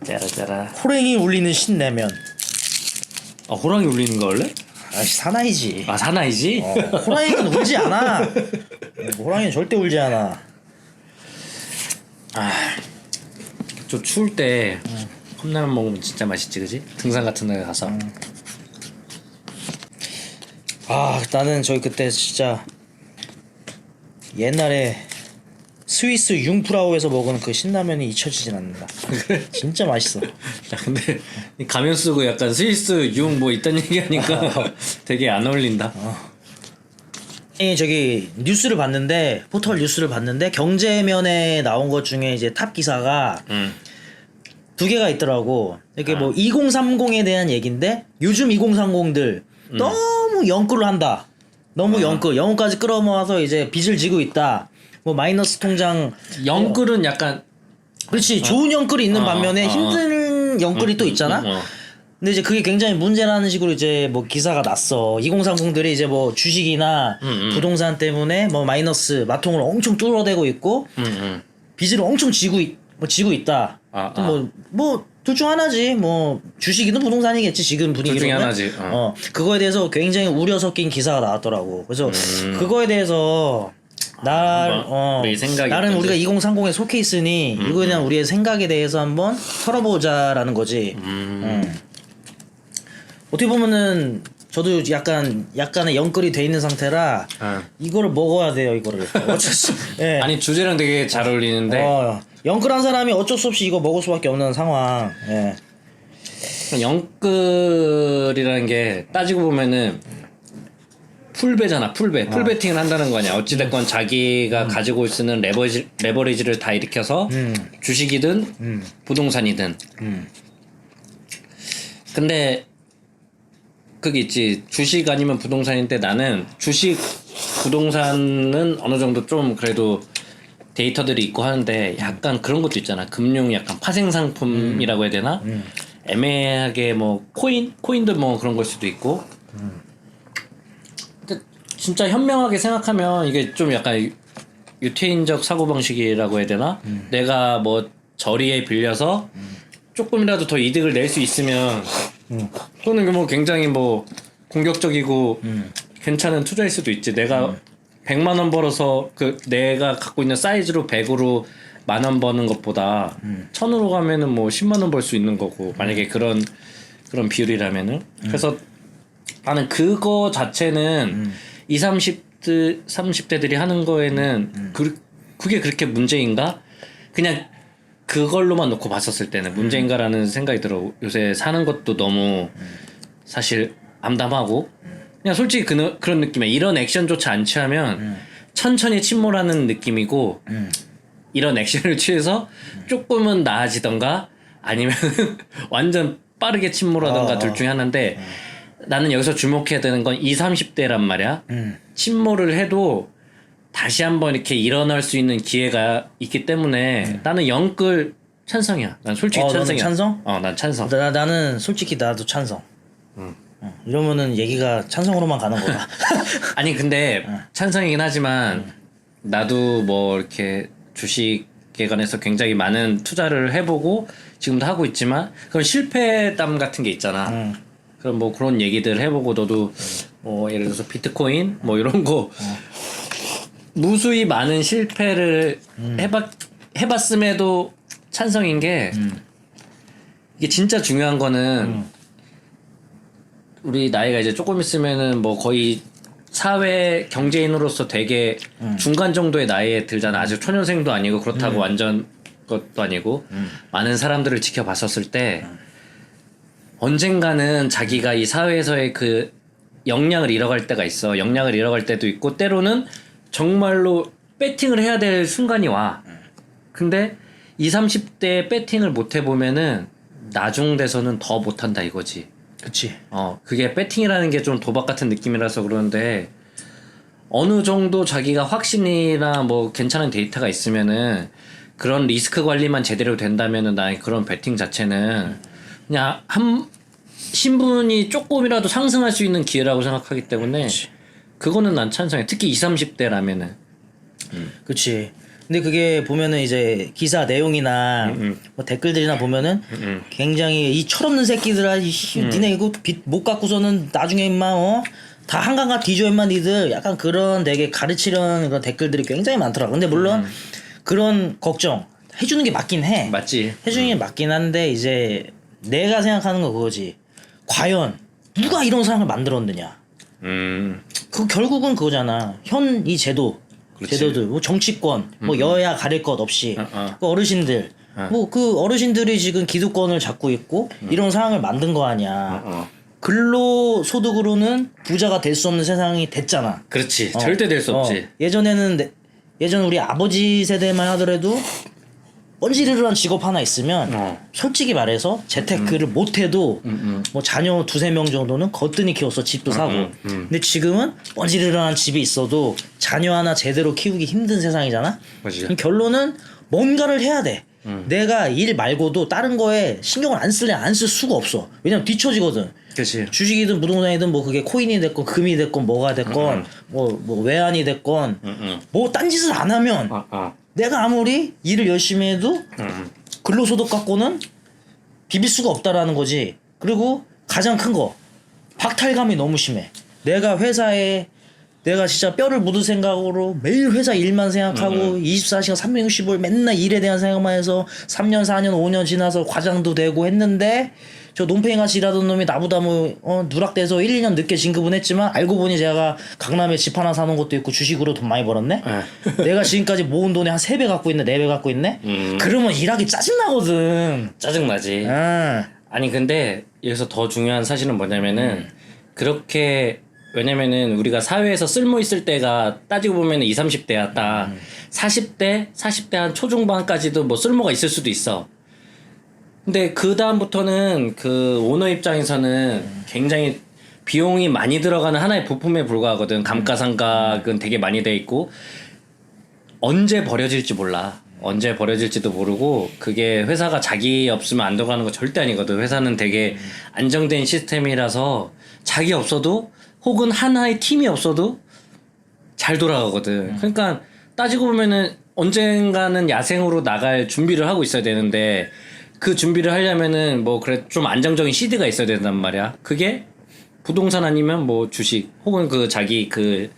짜라짜라. 호랭이 울리는 신내면. 아 호랑이 울리는 거 원래? 아씨 사나이지. 아 사나이지? 호랑이는 울지 않아. 호랑이는 절대 울지 않아. 좀 추울 때 컵라면 먹으면 진짜 맛있지, 그지? 등산 같은 데 가서. 나는 저기 그때 진짜 옛날에 스위스 융프라우에서 먹은 그 신라면이 잊혀지진 않는다. 진짜 맛있어. 야 근데 이 가면 쓰고 약간 스위스 융 뭐 있단 얘기하니까 되게 안 어울린다. 저기 뉴스를 봤는데 포털 뉴스를 봤는데 경제면에 나온 것 중에 이제 탑 기사가 두 개가 있더라고. 이게 뭐 2030에 대한 얘기인데 요즘 2030들 너무 영끌을 한다. 너무 영끌까지 끌어모아서 이제 빚을 지고 있다. 뭐 마이너스 통장 영끌은 약간 그렇지 좋은 영끌이 있는 반면에 힘든 영끌이 또 있잖아. 근데 이제 그게 굉장히 문제라는 식으로 이제 뭐 기사가 났어. 2030들이 이제 뭐 주식이나 부동산 때문에 뭐 마이너스 마통을 엄청 뚫어대고 있고 빚을 엄청 지고 있다. 뭐 둘 중 하나지. 뭐 주식이든 부동산이겠지 지금 분위기로는. 둘 중에 하나지. 그거에 대해서 굉장히 우려 섞인 기사가 나왔더라고. 그래서 그거에 대해서 우리 생각이 나는 어떤지. 우리가 2030에 속해 있으니 이거에 대한 우리의 생각에 대해서 한번 털어보자라는 거지. 어떻게 보면은 저도 약간의 영끌이 돼 있는 상태라 이거를 먹어야 돼요. 이거를 어쩔 수. 예. 아니 주제랑 되게 잘 어울리는데 영끌한 사람이 어쩔 수 없이 이거 먹을 수밖에 없는 상황. 예. 영끌이라는 게 따지고 보면은 풀배잖아. 풀베팅을 한다는 거냐. 어찌됐건 자기가 가지고 있는 레버리지를 다 일으켜서 주식이든 부동산이든. 근데 그게 있지. 주식 아니면 부동산인데 나는 주식 부동산은 어느 정도 좀 그래도 데이터들이 있고 하는데 약간 그런 것도 있잖아. 금융 약간 파생 상품이라고 해야 되나? 애매하게 뭐 코인도 뭐 그런 걸 수도 있고. 근데 진짜 현명하게 생각하면 이게 좀 약간 유태인적 사고방식이라고 해야 되나? 내가 뭐 저리에 빌려서 조금이라도 더 이득을 낼 수 있으면 또는 뭐 굉장히 뭐 공격적이고 괜찮은 투자일 수도 있지. 내가 100만 원 벌어서 그 내가 갖고 있는 사이즈로 100으로 10,000원 버는 것보다 1000으로 가면은 뭐 10만 원 벌 수 있는 거고. 만약에 그런 비율이라면은. 그래서 나는 그거 자체는 20, 30대들이 하는 거에는 그게 그렇게 문제인가? 그냥 그걸로만 놓고 봤었을 때는 문제인가라는 생각이 들어. 요새 사는 것도 너무 사실 암담하고 그냥 솔직히 그런 느낌이야. 이런 액션조차 안 취하면 천천히 침몰하는 느낌이고 이런 액션을 취해서 조금은 나아지던가 아니면 완전 빠르게 침몰하던가 둘 중에 하나인데 나는 여기서 주목해야 되는 건 20, 30대란 말이야. 침몰을 해도 다시 한번 이렇게 일어날 수 있는 기회가 있기 때문에 나는 영끌 찬성이야. 난 솔직히 찬성이야. 찬성? 난 찬성. 나는 솔직히 나도 찬성. 이러면은 얘기가 찬성으로만 가는 거다. 아니 근데 찬성이긴 하지만 나도 뭐 이렇게 주식에 관해서 굉장히 많은 투자를 해보고 지금도 하고 있지만 그런 실패담 같은 게 있잖아. 그럼 뭐 그런 얘기들 해보고 너도 뭐 예를 들어서 비트코인 뭐 이런 거 무수히 많은 실패를 해봤음에도 찬성인 게 이게 진짜 중요한 거는 우리 나이가 이제 조금 있으면은 뭐 거의 사회 경제인으로서 되게 중간 정도의 나이에 들잖아. 아직 초년생도 아니고 그렇다고 완전 것도 아니고 많은 사람들을 지켜봤었을 때 언젠가는 자기가 이 사회에서의 그 역량을 잃어갈 때가 있어. 역량을 잃어갈 때도 있고 때로는 정말로 배팅을 해야 될 순간이 와. 근데 20, 30대 배팅을 못 해보면은 나중 돼서는 더 못한다 이거지. 그치. 그게 배팅이라는 게 좀 도박 같은 느낌이라서 그러는데 어느 정도 자기가 확신이나 뭐 괜찮은 데이터가 있으면은 그런 리스크 관리만 제대로 된다면은 나 그런 배팅 자체는 그냥 신분이 조금이라도 상승할 수 있는 기회라고 생각하기 때문에 그거는 난 찬성해. 특히 20, 30대라면은. 그치. 근데 그게 보면은 이제 기사 내용이나 뭐 댓글들이나 보면은 굉장히 이 철없는 새끼들아 니네 이거 빚 못 갚고서는 나중에 임마 다 한강가 뒤져 임마 니들 약간 그런 되게 가르치려는 그런 댓글들이 굉장히 많더라고. 근데 물론 그런 걱정 해주는 게 맞긴 해. 맞지. 해주는 게 맞긴 한데 이제 내가 생각하는 거 그거지. 과연 누가 이런 상황을 만들었느냐. 그 결국은 그거잖아. 현 이 제도. 그렇지. 제도들 뭐 정치권 뭐 여야 가릴 것 없이 그 어르신들 뭐 그 어르신들이 지금 기득권을 잡고 있고 이런 상황을 만든 거 아니야. 근로 소득으로는 부자가 될 수 없는 세상이 됐잖아. 그렇지. 절대 될 수 없지. 예전에는 예전 우리 아버지 세대만 하더라도 뻔지르르한 직업 하나 있으면 솔직히 말해서 재테크를 못해도 뭐 자녀 두세 명 정도는 거뜬히 키웠어. 집도 사고. 근데 지금은 뻔지르르한 집이 있어도 자녀 하나 제대로 키우기 힘든 세상이잖아. 맞지. 그럼 결론은 뭔가를 해야 돼. 내가 일 말고도 다른 거에 신경을 안 쓸래 안 쓸 수가 없어. 왜냐면 뒤처지거든. 그렇지. 주식이든 부동산이든 뭐 그게 코인이 됐건 금이 됐건 뭐가 됐건 뭐 외환이 됐건 뭐 딴짓을 안 하면 내가 아무리 일을 열심히 해도 근로소득 갖고는 비빌 수가 없다라는 거지. 그리고 가장 큰 거 박탈감이 너무 심해. 내가 회사에 내가 진짜 뼈를 묻을 생각으로 매일 회사 일만 생각하고 24시간 365일 맨날 일에 대한 생각만 해서 3년 4년 5년 지나서 과장도 되고 했는데 저 논팽이같이 일하던 놈이 나보다 누락돼서 1, 2년 늦게 진급은 했지만 알고 보니 제가 강남에 집 하나 사놓은 것도 있고 주식으로 돈 많이 벌었네. 내가 지금까지 모은 돈의 한 3배 갖고 있네 4배 갖고 있네. 그러면 일하기 짜증나거든. 짜증나지. 아니 근데 여기서 더 중요한 사실은 뭐냐면은 그렇게 왜냐면은 우리가 사회에서 쓸모 있을 때가 따지고 보면은 20, 30대야 딱 40대 한 초중반까지도 뭐 쓸모가 있을 수도 있어. 근데 그 다음부터는 그 오너 입장에서는 굉장히 비용이 많이 들어가는 하나의 부품에 불과하거든. 감가상각은 되게 많이 돼 있고 언제 버려질지 몰라. 언제 버려질지도 모르고 그게 회사가 자기 없으면 안 들어가는 거 절대 아니거든. 회사는 되게 안정된 시스템이라서 자기 없어도 혹은 하나의 팀이 없어도 잘 돌아가거든. 그러니까 따지고 보면은 언젠가는 야생으로 나갈 준비를 하고 있어야 되는데 그 준비를 하려면은 뭐 그래 좀 안정적인 시드가 있어야 된단 말이야. 그게 부동산 아니면 뭐 주식 혹은 그 자기 그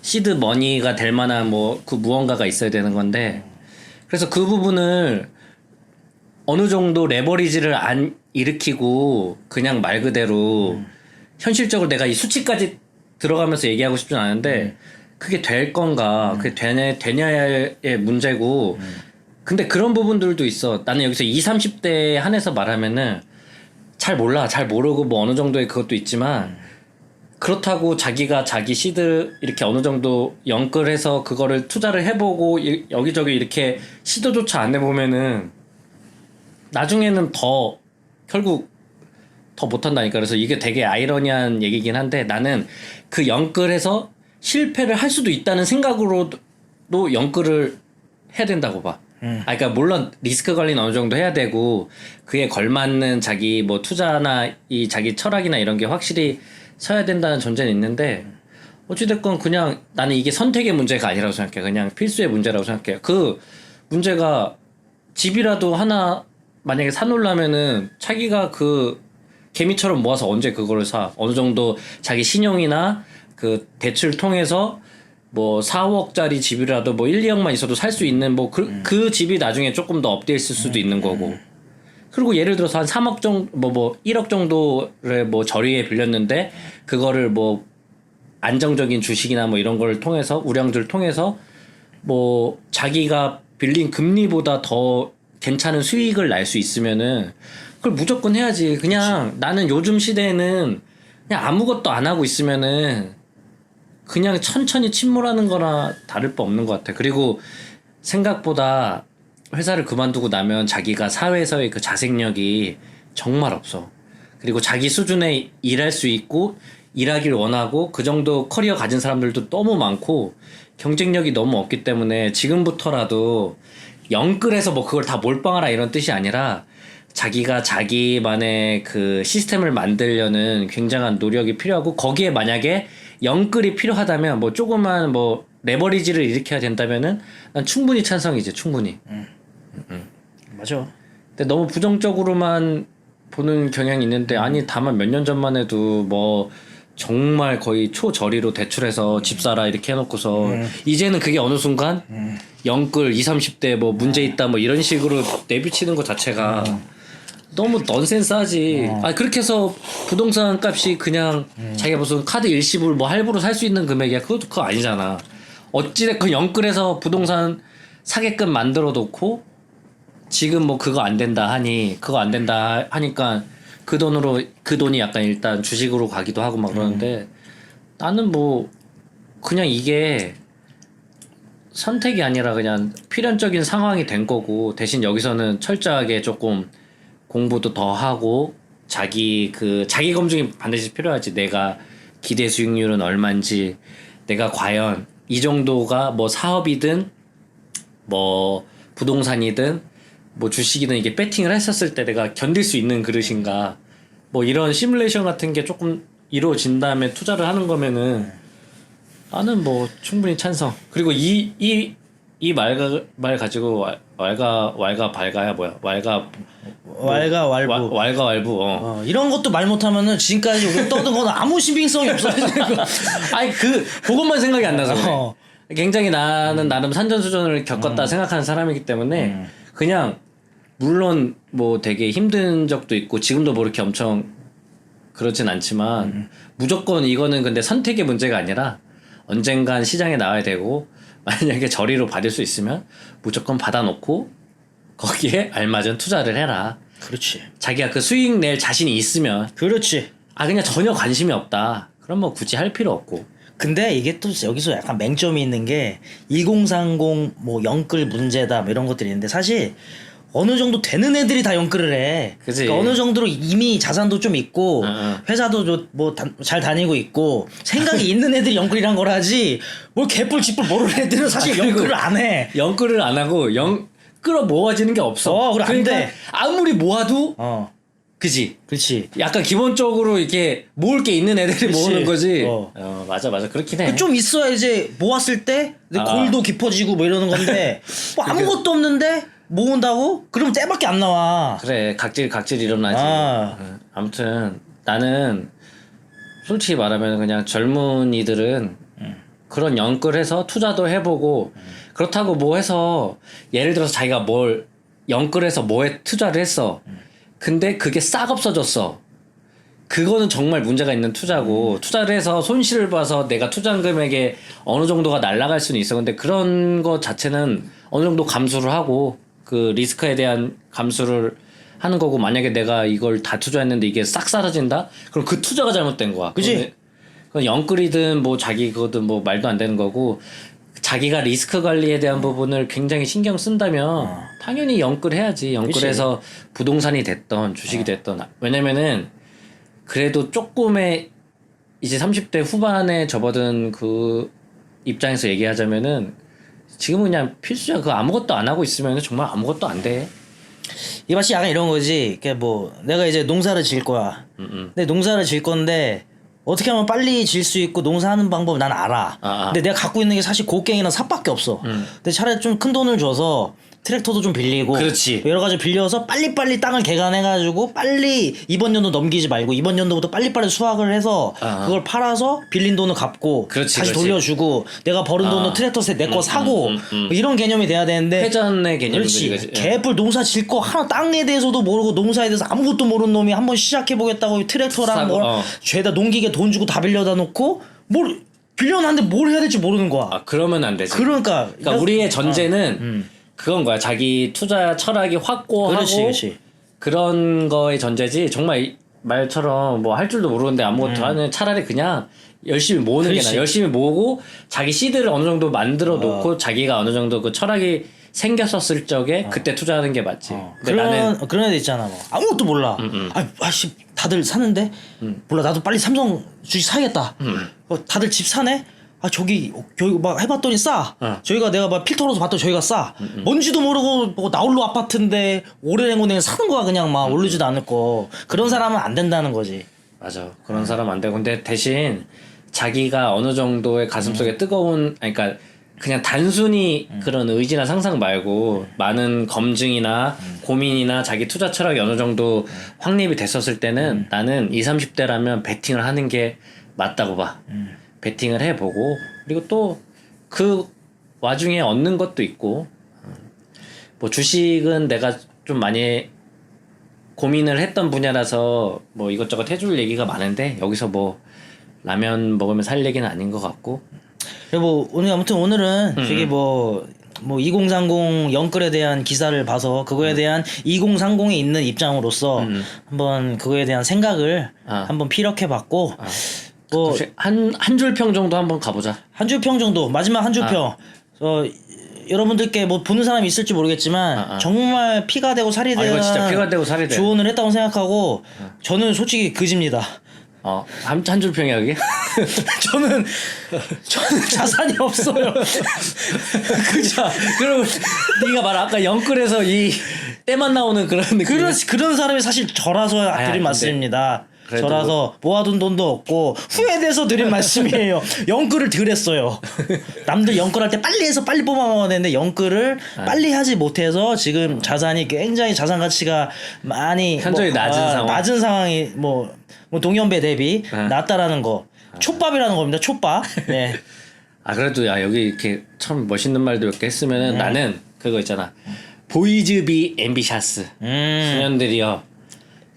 시드 머니가 될 만한 뭐 그 무언가가 있어야 되는 건데 그래서 그 부분을 어느 정도 레버리지를 안 일으키고 그냥 말 그대로 현실적으로 내가 이 수치까지 들어가면서 얘기하고 싶진 않은데 그게 될 건가 그게 되냐의 문제고 근데 그런 부분들도 있어. 나는 여기서 20, 30대에 한해서 말하면은 잘 몰라. 잘 모르고 뭐 어느 정도의 그것도 있지만 그렇다고 자기가 자기 시드 이렇게 어느 정도 연끌해서 그거를 투자를 해보고 여기저기 이렇게 시도조차 안 해보면은 나중에는 더 결국 더 못한다니까. 그래서 이게 되게 아이러니한 얘기긴 한데 나는 그 연끌해서 실패를 할 수도 있다는 생각으로도 연끌을 해야 된다고 봐. 그러니까 물론 리스크 관리는 어느 정도 해야 되고 그에 걸맞는 자기 뭐 투자나 이 자기 철학이나 이런 게 확실히 서야 된다는 전제는 있는데 어찌됐건 그냥 나는 이게 선택의 문제가 아니라고 생각해. 그냥 필수의 문제라고 생각해. 그 문제가 집이라도 하나 만약에 사놓으려면은 자기가 그 개미처럼 모아서 언제 그거를 사. 어느 정도 자기 신용이나 그 대출 통해서 뭐 4억짜리 집이라도 뭐 1, 2억만 있어도 살 수 있는 뭐 그 집이 나중에 조금 더 업돼 있을 수도 있는 거고. 그리고 예를 들어서 한 3억 정도 뭐 1억 정도를 뭐 저리에 빌렸는데 그거를 뭐 안정적인 주식이나 뭐 이런 걸 통해서 우량주를 통해서 뭐 자기가 빌린 금리보다 더 괜찮은 수익을 날 수 있으면은 그걸 무조건 해야지. 그냥 나는 요즘 시대에는 그냥 아무것도 안 하고 있으면은 그냥 천천히 침몰하는 거나 다를 바 없는 것 같아. 그리고 생각보다 회사를 그만두고 나면 자기가 사회에서의 그 자생력이 정말 없어. 그리고 자기 수준에 일할 수 있고 일하길 원하고 그 정도 커리어 가진 사람들도 너무 많고 경쟁력이 너무 없기 때문에 지금부터라도 영끌해서 뭐 그걸 다 몰빵하라 이런 뜻이 아니라 자기가 자기만의 그 시스템을 만들려는 굉장한 노력이 필요하고 거기에 만약에 영끌이 필요하다면 뭐 조그만 뭐 레버리지를 일으켜야 된다면은 난 충분히 찬성이지 충분히. 맞아. 근데 너무 부정적으로만 보는 경향이 있는데 아니 다만 몇 년 전만 해도 뭐 정말 거의 초저리로 대출해서 집 사라 이렇게 해놓고서 이제는 그게 어느 순간 영끌 20, 30대 뭐 문제 있다 뭐 이런 식으로 내비치는 것 자체가 너무 넌센스하지. 아 그렇게 해서 부동산 값이 그냥 자기가 무슨 카드 일시불 뭐 할부로 살 수 있는 금액이야. 그거 아니잖아. 어찌됐건 영끌해서 부동산 사게끔 만들어 놓고 지금 뭐 그거 안 된다 하니까 그 돈으로 그 돈이 약간 일단 주식으로 가기도 하고 막 그러는데 나는 뭐 그냥 이게 선택이 아니라 그냥 필연적인 상황이 된 거고 대신 여기서는 철저하게 조금 공부도 더 하고 자기 검증이 반드시 필요하지. 내가 기대 수익률은 얼마인지 내가 과연 이 정도가 뭐 사업이든 뭐 부동산이든 뭐 주식이든 이게 배팅을 했었을 때 내가 견딜 수 있는 그릇인가 뭐 이런 시뮬레이션 같은 게 조금 이루어진 다음에 투자를 하는 거면은 나는 뭐 충분히 찬성. 그리고 이 말 가지고 왈가 발가야 뭐야 왈부. 이런 것도 말 못하면은 지금까지 우리 떠든 거는 아무 신빙성이 없어지고. 아니 그것만 생각이 안 나서 그래. 굉장히 나는 나름 산전수전을 겪었다 생각하는 사람이기 때문에 그냥 물론 뭐 되게 힘든 적도 있고 지금도 뭐 이렇게 엄청 그렇진 않지만 무조건 이거는 근데 선택의 문제가 아니라 언젠간 시장에 나와야 되고 만약에 저리로 받을 수 있으면 무조건 받아놓고 거기에 알맞은 투자를 해라. 그렇지. 자기가 그 수익 낼 자신이 있으면. 그렇지. 그냥 전혀 관심이 없다. 그럼 뭐 굳이 할 필요 없고. 근데 이게 또 여기서 약간 맹점이 있는 게 2030 뭐 영끌 문제다 뭐 이런 것들이 있는데 사실 어느 정도 되는 애들이 다 영끌을 해. 그치. 그러니까 어느 정도로 이미 자산도 좀 있고 회사도 뭐 잘 다니고 있고 생각이 있는 애들이 영끌이란 걸 하지 뭘 개뿔 쥐뿔 모르는 애들은 사실 영끌을 안 해. 영끌을 안 하고 끌어 모아지는 게 없어. 그래 안 돼. 아무리 모아도 그지. 그렇지. 약간 기본적으로 이렇게 모을 게 있는 애들이 그치. 모으는 거지. 맞아 그렇긴 해. 좀 있어야 이제 모았을 때 골도 깊어지고 뭐 이러는 건데 뭐 아무것도 없는데 모은다고? 그러면 떼밖에 안 나와. 그래 각질 일어나지. 아무튼 나는 솔직히 말하면 그냥 젊은이들은 그런 영끌해서 투자도 해보고 그렇다고 뭐 해서 예를 들어서 자기가 뭘 영끌해서 뭐에 투자를 했어. 근데 그게 싹 없어졌어. 그거는 정말 문제가 있는 투자고 투자를 해서 손실을 봐서 내가 투자한 금액에 어느 정도가 날아갈 수는 있어. 근데 그런 거 자체는 어느 정도 감수를 하고 그 리스크에 대한 감수를 하는 거고 만약에 내가 이걸 다 투자했는데 이게 싹 사라진다? 그럼 그 투자가 잘못된 거야. 그지? 그건 영끌이든 뭐 자기 그거든 뭐 말도 안 되는 거고 자기가 리스크 관리에 대한 부분을 굉장히 신경 쓴다면 당연히 영끌해야지. 영끌해서 부동산이 됐던 주식이 됐던 왜냐면은 그래도 조금의 이제 30대 후반에 접어든 그 입장에서 얘기하자면은 지금은 그냥 필수야. 그거 아무것도 안 하고 있으면 정말 아무것도 안 돼. 이 맛이 약간 이런 거지. 그러니까 뭐 내가 이제 농사를 지을 거야. 근데 농사를 지을 건데 어떻게 하면 빨리 질 수 있고 농사하는 방법 난 알아. 근데 내가 갖고 있는 게 사실 곡괭이나 삽밖에 없어. 근데 차라리 좀 큰 돈을 줘서 트랙터도 좀 빌리고 그렇지. 여러 가지 빌려서 빨리빨리 땅을 개간해가지고 빨리 이번 연도 넘기지 말고 이번 연도부터 빨리빨리 수확을 해서 그걸 팔아서 빌린 돈을 갚고 다시 돌려주고 내가 벌은 돈으로 트랙터 내 거 사고 뭐 이런 개념이 돼야 되는데 회전의 개념이 그렇지. 개뿔 농사 질 거 하나 땅에 대해서도 모르고 농사에 대해서 아무것도 모르는 놈이 한번 시작해보겠다고 트랙터랑 뭘 죄다 농기계 돈 주고 다 빌려다 놓고 뭘 빌려놨는데 뭘 해야 될지 모르는 거야. 그러면 안 되지. 그러니까 우리의 전제는 그건 거야. 자기 투자 철학이 확고하고 그렇지. 그런 거의 전제지. 정말 말처럼 뭐 할 줄도 모르는데 아무것도 하는 차라리 그냥 열심히 모으는 게 나아. 열심히 모으고 자기 시드를 어느 정도 만들어 놓고 자기가 어느 정도 그 철학이 생겼었을 적에 그때 투자하는 게 맞지. 그런 애들 있잖아. 뭐 아무것도 몰라. 아씨 다들 사는데 몰라. 나도 빨리 삼성 주식 사야겠다. 다들 집 사네. 저기 막 해봤더니 싸. 저희가 내가 막 필터로서 봤더니 저희가 싸. 뭔지도 모르고 뭐 나홀로 아파트인데 오래된 사는 거야. 그냥 막 오르지도 않을 거. 그런 사람은 안 된다는 거지. 맞아. 그런 사람 안 되고 근데 대신 자기가 어느 정도의 가슴속에 뜨거운 그러니까 그냥 단순히 그런 의지나 상상 말고 많은 검증이나 고민이나 자기 투자 철학이 어느 정도 확립이 됐었을 때는 나는 20, 30대라면 베팅을 하는 게 맞다고 봐. 베팅을 해보고 그리고 또 그 와중에 얻는 것도 있고 뭐 주식은 내가 좀 많이 고민을 했던 분야라서 뭐 이것저것 해줄 얘기가 많은데 여기서 뭐 라면 먹으면 살 얘기는 아닌 것 같고 그리고 뭐 오늘 아무튼 오늘은 저기 뭐 2030 영끌에 대한 기사를 봐서 그거에 대한 2030에 있는 입장으로서 한번 그거에 대한 생각을 한번 피력해봤고 뭐 한 줄 평 정도 한번 가보자. 한 줄 평 정도 마지막 한 줄 평. 여러분들께 뭐 보는 사람이 있을지 모르겠지만 정말 피가 되고 살이 되는 이거 진짜 피가 되고 살이 돼. 조언을 했다고 생각하고 저는 솔직히 그집니다. 한 줄 평이야 그게? 저는 자산이 없어요. 그자. 그럼 네가 말 아까 영끌에서 이 때만 나오는 그런 느낌. 그런 사람이 사실 저라서 드린 근데 말씀입니다. 그래도 저라서 모아둔 돈도 없고 후회돼서 드린 말씀이에요. 영끌을 덜 했어요. 남들 영끌할 때 빨리 해서 빨리 뽑아 먹어야 되는데 영끌을 빨리 하지 못해서 지금 자산이 굉장히 자산 가치가 많이 현저히 낮은 상황. 낮은 상황이 뭐 동년배 대비 낮다라는 거. 촉밥이라는 겁니다. 촉밥. 네. 그래도 야 여기 이렇게 참 멋있는 말도 이렇게 했으면은 나는 그거 있잖아. 보이즈 비 앰비샤스. 소년들이여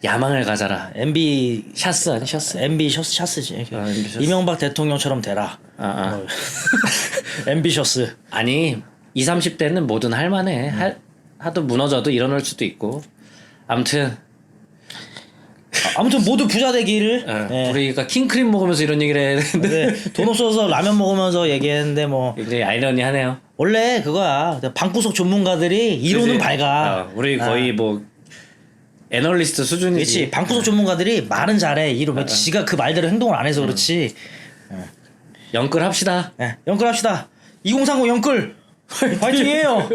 야망을 가져라. MB 샤스 아니 샤스? MB 샤스지. 앰비셔스. 이명박 대통령처럼 되라. 앰비셔스. 아니 20, 30대는 뭐든 할만해. 하도 무너져도 일어날 수도 있고. 아무튼 모두 부자 되기를. 네. 우리가 킹크림 먹으면서 이런 얘기를 했는데 네, 돈 없어서 라면 먹으면서 얘기했는데 뭐 굉장히 아이러니하네요. 원래 그거야. 방구석 전문가들이 이론은 그치? 밝아. 우리 거의 뭐 애널리스트 수준이지. 그렇지. 방구석 전문가들이 말은 잘해. 이론. 지가 그 말대로 행동을 안 해서 그렇지. 영끌 합시다. 네, 영끌합시다. 2030 영끌. 파이팅해요.